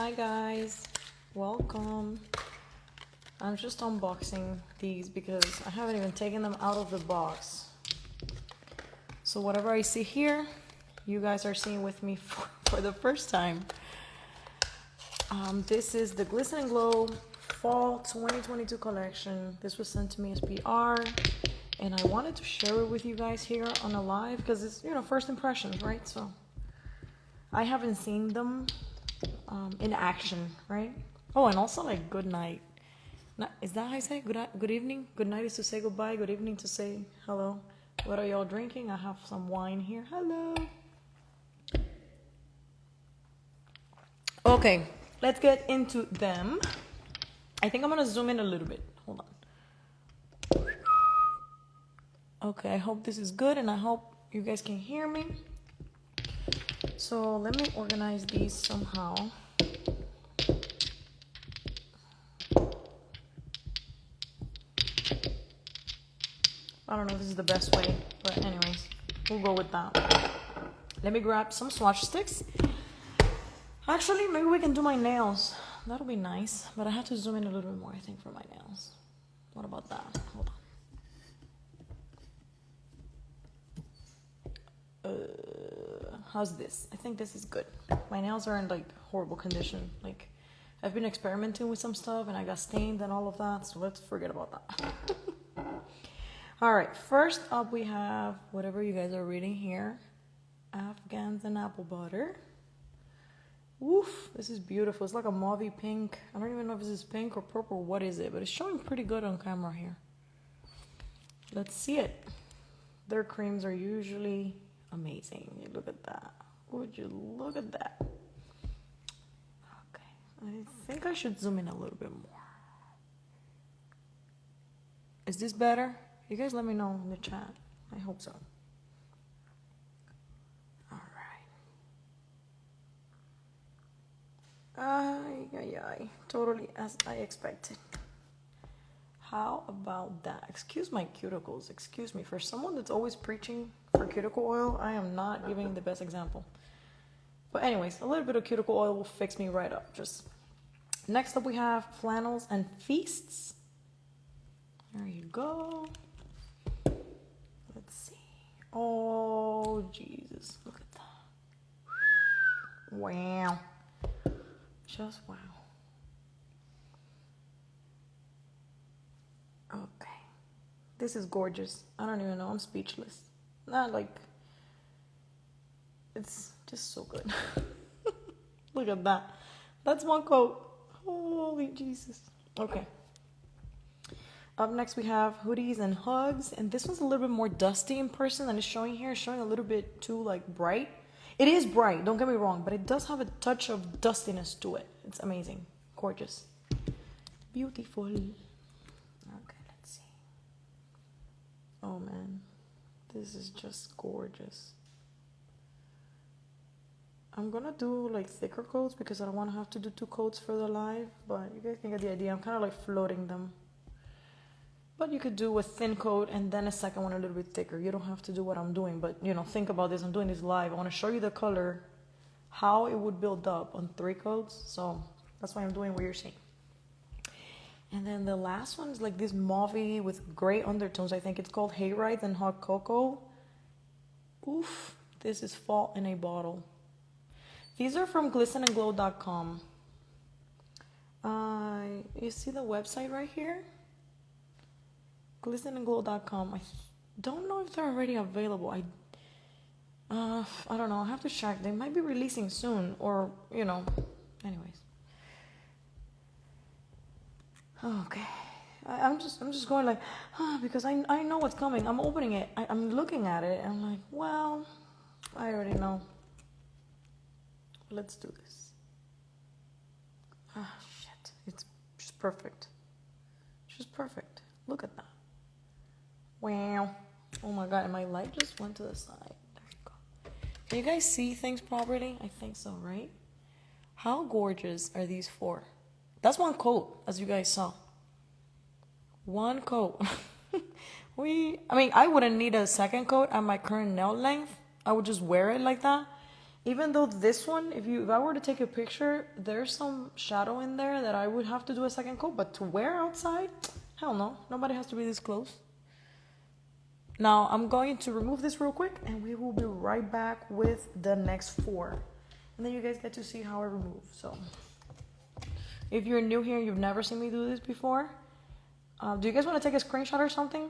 Hi guys, welcome. I'm just unboxing these because I haven't even taken them out of the box. So whatever I see here, you guys are seeing with me for the first time. This is the Glisten Glow Fall 2022 collection. This was sent to me as PR, and I wanted to share it with you guys here on a live because it's, first impressions, right? So I haven't seen them in action, right? Oh, and also like good night. Is that how I say good evening? Good night is to say goodbye. Good evening to say hello. What are y'all drinking? I have some wine here. Hello. Okay, let's get into them. I think I'm gonna zoom in a little bit. Hold on. Okay, I hope this is good and I hope you guys can hear me. So let me organize these somehow. I don't know if this is the best way, but anyways, we'll go with that. Let me grab some swatch sticks. Actually, maybe we can do my nails. That'll be nice, but I have to zoom in a little bit more, I think, for my nails. What about that? Hold on. How's this? I think this is good. My nails are in like horrible condition. Like, I've been experimenting with some stuff and I got stained and all of that, so let's forget about that. All right, first up we have whatever you guys are reading here. Afghans and apple butter. Woof, this is beautiful. It's like a mauvey pink. I don't even know if this is pink or purple. What is it? But it's showing pretty good on camera here. Let's see it. Their creams are usually amazing. Look at that. Would you look at that? Okay, I think I should zoom in a little bit more. Is this better? You guys let me know in the chat. I hope so. Ay. Totally as I expected. How about that? Excuse my cuticles. Excuse me. For someone that's always preaching for cuticle oil, I am not giving the best example. But anyways, a little bit of cuticle oil will fix me right up. Just next up we have flannels and feasts. There you go. Let's see. Oh, Jesus. Look at that. Wow. Just wow. Okay. This is gorgeous. I don't even know. I'm speechless. Not like... It's just so good. Look at that. That's one coat. Holy Jesus. Okay. Up next we have hoodies and hugs. And this one's a little bit more dusty in person than it's showing here. It's showing a little bit too like bright. It is bright, don't get me wrong, but it does have a touch of dustiness to it. It's amazing. Gorgeous. Beautiful. Okay, let's see. Oh man, this is just gorgeous. I'm gonna do like thicker coats because I don't want to have to do 2 coats for the live, but you guys can get the idea. I'm kind of like floating them. But you could do a thin coat and then a second one a little bit thicker. You don't have to do what I'm doing, but think about this. I'm doing this live. I want to show you the color, how it would build up on 3 coats. So that's why I'm doing what you're seeing. And then the last one is like this mauve with gray undertones. I think it's called Hayrides and Hot Cocoa. Oof, this is fall in a bottle. These are from glistenandglow.com. You see the website right here? Glistenandglow.com. I don't know if they're already available. I don't know. I have to check. They might be releasing soon, or anyways. Okay. I'm just going like, because I know what's coming. I'm opening it. I'm looking at it, and I'm like, well, I already know. Let's do this. Shit. It's just perfect. Just perfect. Look at that. Wow. Oh my god, and my light just went to the side. There you go. Can you guys see things properly? I think so, right? How gorgeous are these 4? That's 1 coat, as you guys saw. 1 coat. I wouldn't need a second coat at my current nail length. I would just wear it like that. Even though this one, if I were to take a picture, there's some shadow in there that I would have to do a second coat, but to wear outside, hell no. Nobody has to be this close. Now, I'm going to remove this real quick, and we will be right back with the next 4. And then you guys get to see how I remove. So, if you're new here and you've never seen me do this before, do you guys want to take a screenshot or something?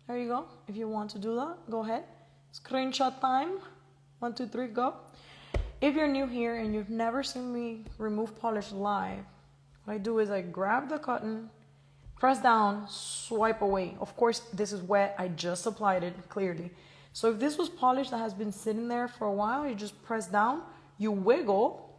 There you go. If you want to do that, go ahead. Screenshot time. 1, 2, 3, go. If you're new here and you've never seen me remove polish live, what I do is I grab the cotton, press down, swipe away. Of course, this is wet. I just applied it clearly. So if this was polish that has been sitting there for a while, you just press down, you wiggle,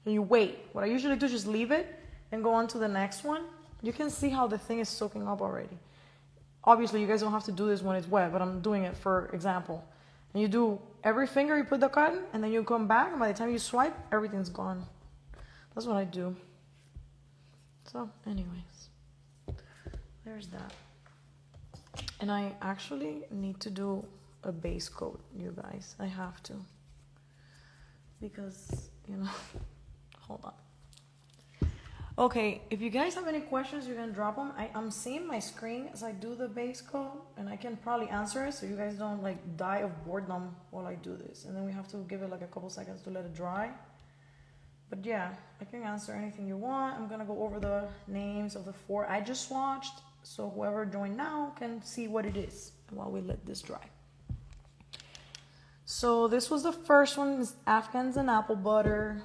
and you wait. What I usually do is just leave it and go on to the next one. You can see how the thing is soaking up already. Obviously, you guys don't have to do this when it's wet, but I'm doing it for example. And you do every finger, you put the cotton, and then you come back, and by the time you swipe, everything's gone. That's what I do. So, anyways, there's that. And I actually need to do a base coat, you guys. I have to. Because, hold on. Okay, if you guys have any questions, you can drop them. I'm seeing my screen as I do the base coat, and I can probably answer it so you guys don't die of boredom while I do this. And then we have to give it a couple seconds to let it dry. But yeah, I can answer anything you want. I'm gonna go over the names of the 4 I just swatched, so whoever joined now can see what it is while we let this dry. So this was the first one, is Afghans and apple butter.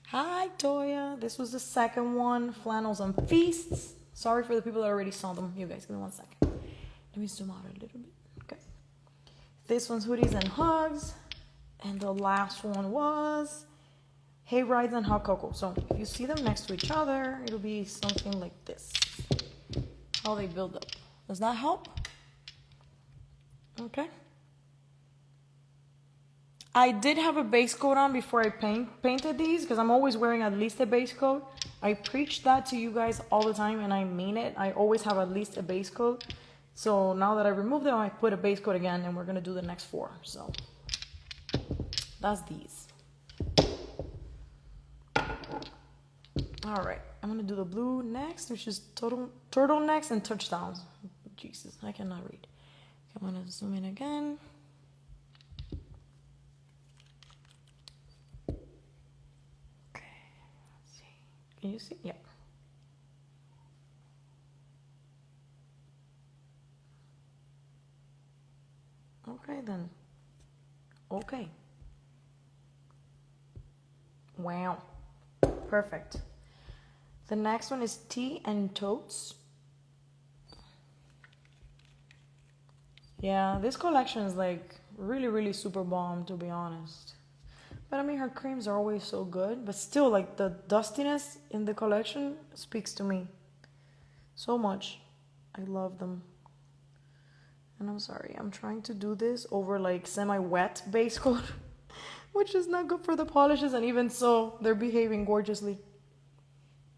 Hi, Toya. This was the second one, flannels and feasts. Sorry for the people that already saw them. You guys, give me 1 second. Let me zoom out a little bit. Okay. This one's hoodies and hugs. And the last one was hay rides and hot cocoa. So if you see them next to each other, it'll be something like this. How they build up. Does that help? Okay. I did have a base coat on before I painted these because I'm always wearing at least a base coat. I preach that to you guys all the time and I mean it. I always have at least a base coat. So now that I removed them, I put a base coat again and we're going to do the next 4. So that's these. All right. I'm going to do the blue next, which is turtlenecks and touchdowns. Jesus, I cannot read. I'm going to zoom in again. Can you see? Yeah. Okay, then. Okay. Wow. Perfect. The next one is tea and totes. Yeah, this collection is really, really super bomb, to be honest. But I mean, her creams are always so good, but still, the dustiness in the collection speaks to me so much. I love them. And I'm sorry, I'm trying to do this over semi-wet base coat, which is not good for the polishes, and even so, they're behaving gorgeously.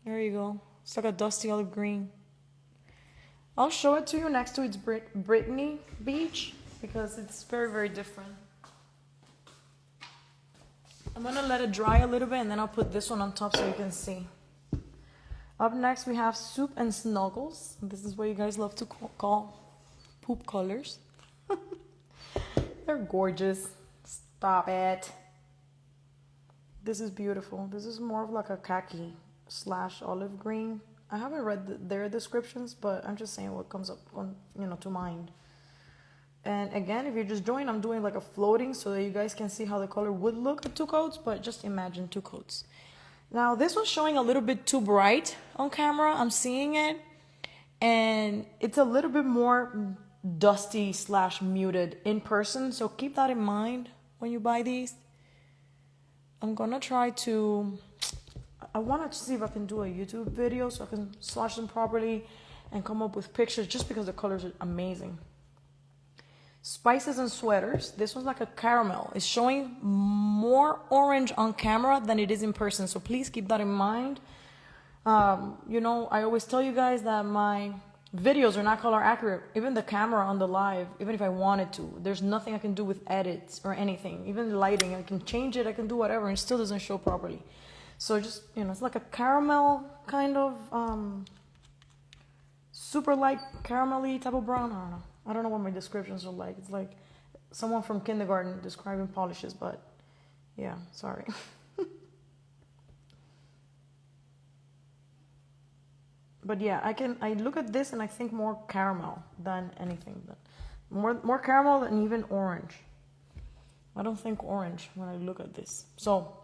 There you go. It's like a dusty olive green. I'll show it to you next to its Brittany Beach, because it's very, very different. I'm going to let it dry a little bit and then I'll put this one on top so you can see. Up next we have Soup and Snuggles. This is what you guys love to call poop colors. They're gorgeous. Stop it. This is beautiful. This is more of a khaki / olive green. I haven't read their descriptions, but I'm just saying what comes up to mind. And again, if you just join, I'm doing a floating so that you guys can see how the color would look at 2 coats, but just imagine 2 coats. Now, this one's showing a little bit too bright on camera. I'm seeing it. And it's a little bit more dusty / muted in person. So keep that in mind when you buy these. I'm going to try to... I want to see if I can do a YouTube video so I can swatch them properly and come up with pictures just because the colors are amazing. Spices and sweaters. This one's like a caramel. It's showing more orange on camera than it is in person. So please keep that in mind. I always tell you guys that my videos are not color accurate. Even the camera on the live, even if I wanted to, there's nothing I can do with edits or anything. Even the lighting, I can change it, I can do whatever, and it still doesn't show properly. So just, you know, it's like a caramel kind of, super light caramelly type of brown. I don't know. I don't know what my descriptions are like. It's like someone from kindergarten describing polishes, but yeah, sorry. But yeah, I look at this and I think more caramel than anything. More caramel than even orange. I don't think orange when I look at this. So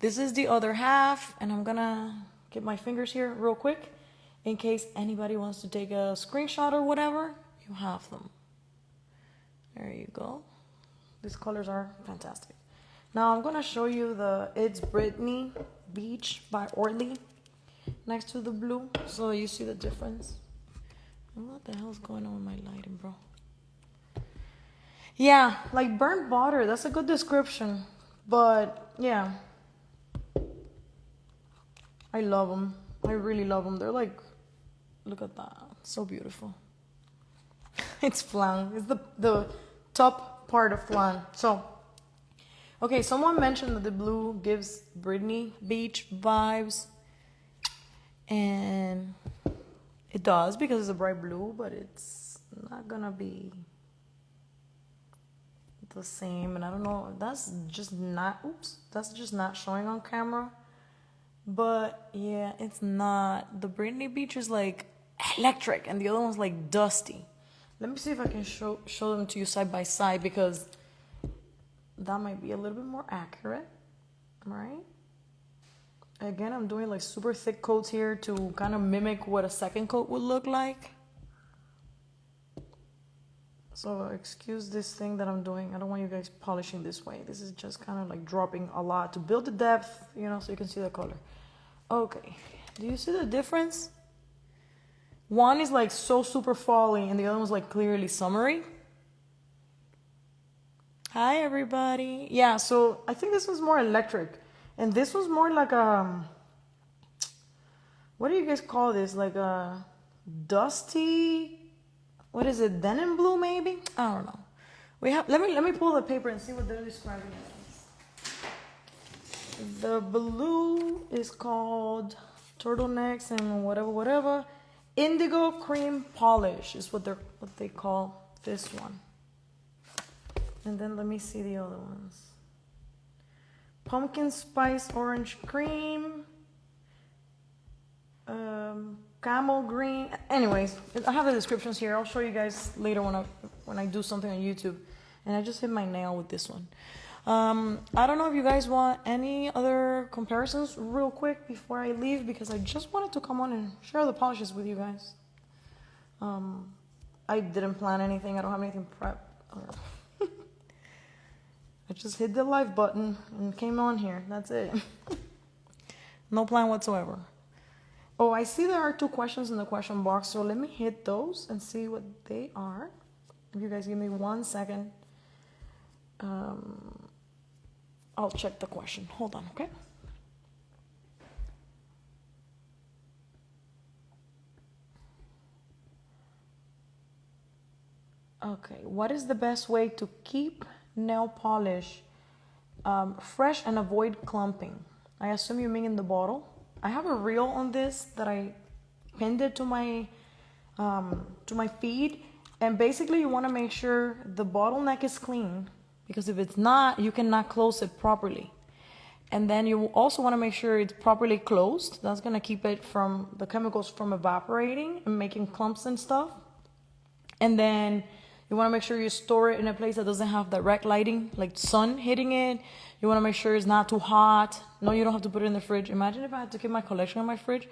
this is the other half, and I'm gonna get my fingers here real quick in case anybody wants to take a screenshot or whatever. You have them. There you go. These colors are fantastic. Now I'm gonna show you the It's Brittany Beach by Orly next to the blue, so you see the difference. What the hell's going on with my lighting, bro? Yeah, like burnt butter. That's a good description. But yeah, I love them. I really love them. They're like, look at that, so beautiful. It's flan. It's the top part of flan. So, okay, someone mentioned that the blue gives Brittany Beach vibes. And it does because it's a bright blue, but it's not gonna be the same. And I don't know, that's just not showing on camera. But yeah, it's not. The Brittany Beach is like electric and the other one's like dusty. Let me see if I can show them to you side by side, because that might be a little bit more accurate, right? Again, I'm doing like super thick coats here to kind of mimic what a second coat would look like. So excuse this thing that I'm doing. I don't want you guys polishing this way. This is just kind of like dropping a lot to build the depth, you know, so you can see the color. Okay, do you see the difference? One is like so super falling and the other one's like clearly summery. Hi everybody. Yeah, so I think this one's more electric. And this was more like a, what do you guys call this? Like a dusty, what is it? Denim blue maybe? I don't know. Let me pull the paper and see what they're describing it as. The blue is called turtlenecks and whatever. Indigo cream polish is what they call this one. And then let me see the other ones. Pumpkin spice orange cream, camel green. Anyways, I have the descriptions here. I'll show you guys later when I do something on YouTube. And I just hit my nail with this one. I don't know if you guys want any other comparisons real quick before I leave, because I just wanted to come on and share the polishes with you guys. I didn't plan anything. I don't have anything prepped. I just hit the live button and came on here. That's it. No plan whatsoever. Oh, I see there are 2 questions in the question box, so let me hit those and see what they are. If you guys give me 1 second, I'll check the question. Hold on, okay? Okay, what is the best way to keep nail polish fresh and avoid clumping? I assume you mean in the bottle. I have a reel on this that I pinned it to my feed, and basically you want to make sure the bottleneck is clean, because if it's not, you cannot close it properly. And then you also want to make sure it's properly closed. That's going to keep it from the chemicals from evaporating and making clumps and stuff. And then you want to make sure you store it in a place that doesn't have direct lighting, like sun hitting it. You want to make sure it's not too hot. No, you don't have to put it in the fridge. Imagine if I had to keep my collection in my fridge.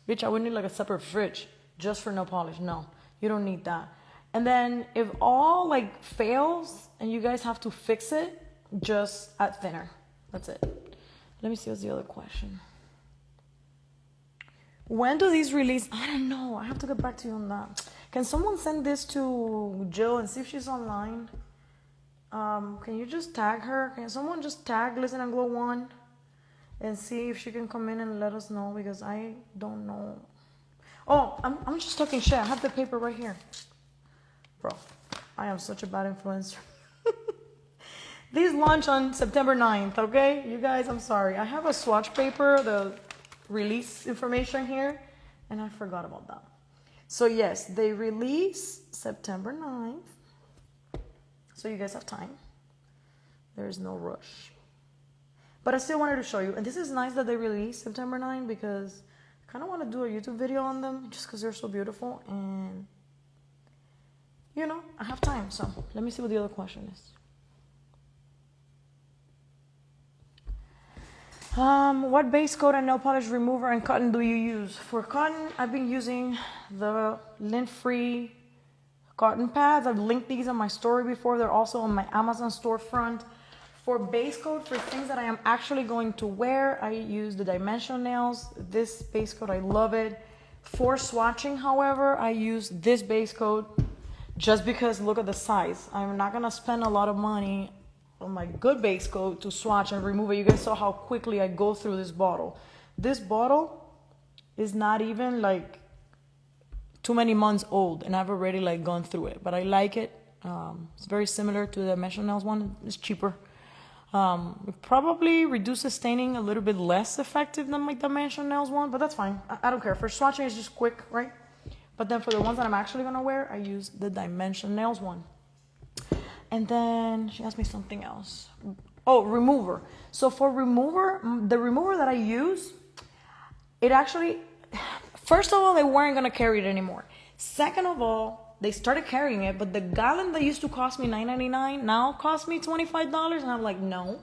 Bitch, I would need like a separate fridge just for nail polish. No, you don't need that. And then if all like fails and you guys have to fix it, just add thinner. That's it. Let me see what's the other question. When do these release? I don't know. I have to get back to you on that. Can someone send this to Jill and see if she's online? Can you just tag her? Can someone just tag Glisten Glow 1 and see if she can come in and let us know, because I don't know. Oh, I'm just talking shit. I have the paper right here. Bro, I am such a bad influencer. These launch on September 9th, okay? You guys, I'm sorry. I have a swatch paper, the release information here, and I forgot about that. So yes, they release September 9th. So you guys have time. There's no rush. But I still wanted to show you. And this is nice that they release September 9th because I kind of want to do a YouTube video on them just because they're so beautiful. And, you know, I have time. So let me see what the other question is. What base coat and nail polish remover and cotton do you use? For cotton, I've been using the lint-free cotton pads. I've linked these on my story before. They're also on my Amazon storefront. For base coat, for things that I am actually going to wear, I use the Dimension nails. This base coat, I love it. For swatching, however, I use this base coat just because look at the size. I'm not gonna spend a lot of money on my good base coat to swatch and remove it. You guys saw how quickly I go through this bottle. This bottle is not even like too many months old and I've already like gone through it, but I like it. It's very similar to the Dimension nails one. It's cheaper. It probably reduces staining a little bit less effective than my Dimension nails one, but that's fine. I don't care. For swatching, it's just quick, right? But then for the ones that I'm actually gonna wear, I use the Dimension nails one. And then she asked me something else. Oh, remover. So for remover, the remover that I use, it actually, first of all, they weren't gonna carry it anymore. Second of all, they started carrying it, but the gallon that used to cost me $9.99 now costs me $25, and I'm like, no.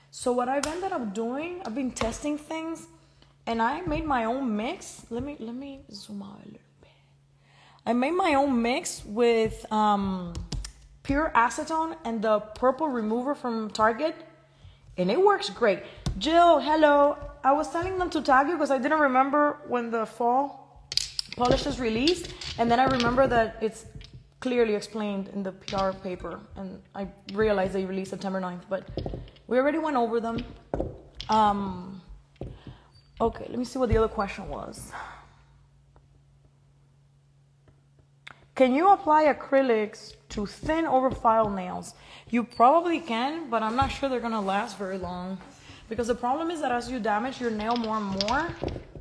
So what I've ended up doing, I've been testing things, and I made my own mix. Let me zoom out a little bit. I made my own mix with pure acetone and the purple remover from Target, and it works great. Jill, hello. I was telling them to tag you because I didn't remember when the fall polish is released, and then I remember that it's clearly explained in the PR paper, and I realized they released September 9th, but we already went over them. Okay, let me see what the other question was. Can you apply acrylics to thin over file nails? You probably can, but I'm not sure they're gonna last very long. Because the problem is that as you damage your nail more and more,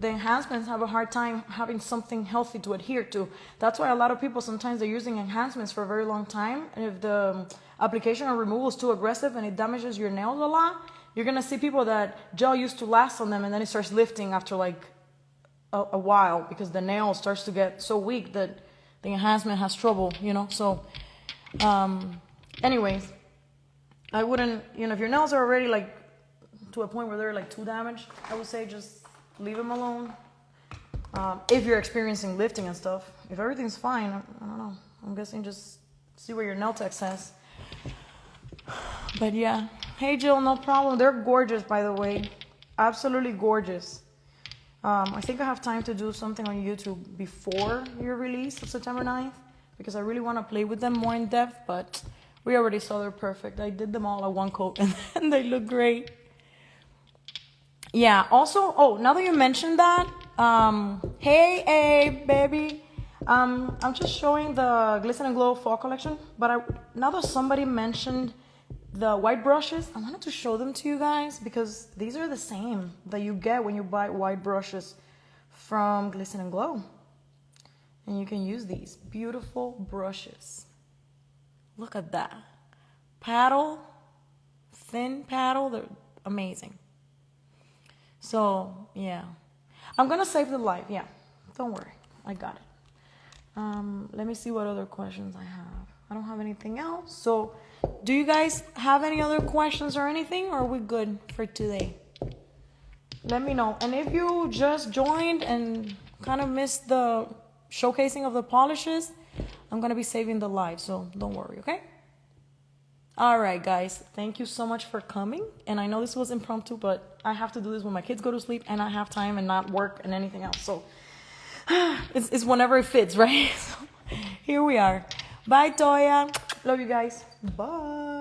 the enhancements have a hard time having something healthy to adhere to. That's why a lot of people, sometimes they're using enhancements for a very long time. And if the application or removal is too aggressive and it damages your nails a lot, you're gonna see people that gel used to last on them and then it starts lifting after like a while because the nail starts to get so weak that the enhancement has trouble, you know? So, anyways, I wouldn't, you know, if your nails are already like to a point where they're like too damaged, I would say just leave them alone. If you're experiencing lifting and stuff. If everything's fine, I don't know. I'm guessing just see what your nail tech says. But yeah. Hey Jill, no problem. They're gorgeous, by the way. Absolutely gorgeous. I think I have time to do something on YouTube before your release of September 9th because I really want to play with them more in depth, but we already saw they're perfect. I did them all at one coat and they look great. Yeah, also, oh, now that you mentioned that, hey, baby, I'm just showing the Glisten Glow Fall Collection, but now that somebody mentioned the white brushes, I wanted to show them to you guys because these are the same that you get when you buy white brushes from Glisten Glow. And you can use these beautiful brushes. Look at that. Paddle, thin paddle, they're amazing. So, yeah. I'm going to save the live. Yeah, don't worry. I got it. Let me see what other questions I have. I don't have anything else. So, do you guys have any other questions or anything? Or are we good for today? Let me know. And if you just joined and kind of missed the showcasing of the polishes, I'm going to be saving the live. So, don't worry, okay? All right, guys. Thank you so much for coming. And I know this was impromptu, but I have to do this when my kids go to sleep and I have time and not work and anything else. So it's whenever it fits, right? So, here we are. Bye, Toya. Love you guys. Bye.